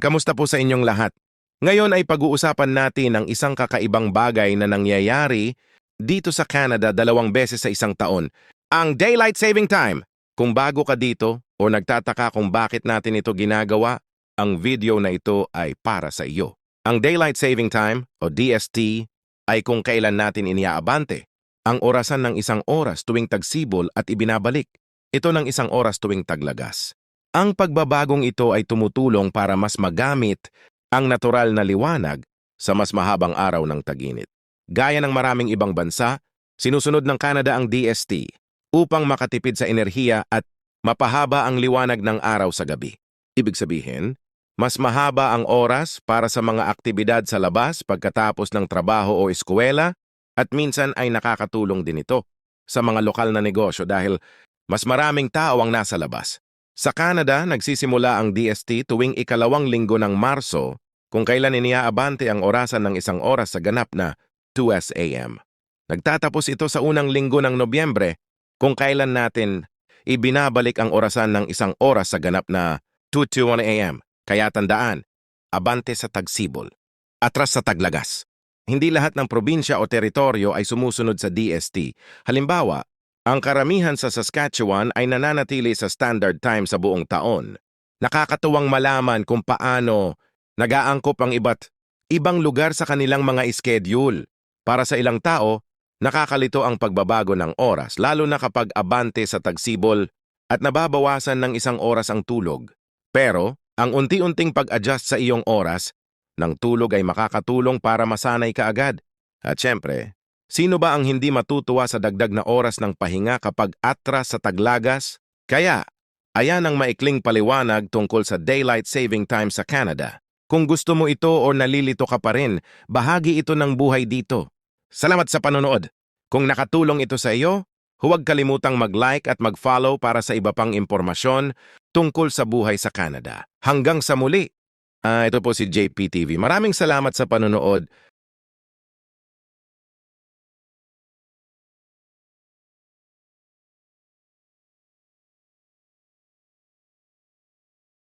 Kamusta po sa inyong lahat? Ngayon ay pag-uusapan natin ang isang kakaibang bagay na nangyayari dito sa Canada 2 beses sa isang taon. Ang Daylight Saving Time. Kung bago ka dito o nagtataka kung bakit natin ito ginagawa, ang video na ito ay para sa iyo. Ang Daylight Saving Time o DST ay kung kailan natin iniaabante ang orasan ng isang oras tuwing tagsibol at ibinabalik ito ng isang oras tuwing taglagas. Ang pagbabagong ito ay tumutulong para mas magamit ang natural na liwanag sa mas mahabang araw ng tag-init. Gaya ng maraming ibang bansa, sinusunod ng Canada ang DST upang makatipid sa enerhiya at mapahaba ang liwanag ng araw sa gabi. Ibig sabihin, mas mahaba ang oras para sa mga aktibidad sa labas pagkatapos ng trabaho o eskwela at minsan ay nakakatulong din ito sa mga lokal na negosyo dahil mas maraming tao ang nasa labas. Sa Canada, nagsisimula ang DST tuwing ikalawang linggo ng Marso kung kailan iniaabante ang orasan ng isang oras sa ganap na 2 a.m. Nagtatapos ito sa unang linggo ng Nobyembre kung kailan natin ibinabalik ang orasan ng isang oras sa ganap na 2:21 a.m. Kaya tandaan, abante sa tagsibol, atras sa taglagas. Hindi lahat ng probinsya o teritoryo ay sumusunod sa DST. Halimbawa, ang karamihan sa Saskatchewan ay nananatili sa standard time sa buong taon. Nakakatuwang malaman kung paano nag-aangkop ang ibang lugar sa kanilang mga schedule. Para sa ilang tao, nakakalito ang pagbabago ng oras, lalo na kapag abante sa tagsibol at nababawasan ng isang oras ang tulog. Pero, ang unti-unting pag-adjust sa iyong oras ng tulog ay makakatulong para masanay ka agad. At syempre, sino ba ang hindi matutuwa sa dagdag na oras ng pahinga kapag atras sa taglagas? Kaya, ayan ang maikling paliwanag tungkol sa Daylight Saving Time sa Canada. Kung gusto mo ito o nalilito ka pa rin, bahagi ito ng buhay dito. Salamat sa panonood. Kung nakatulong ito sa iyo, huwag kalimutang mag-like at mag-follow para sa iba pang impormasyon tungkol sa buhay sa Canada. Hanggang sa muli! Ito po si JPTV. Maraming salamat sa panonood.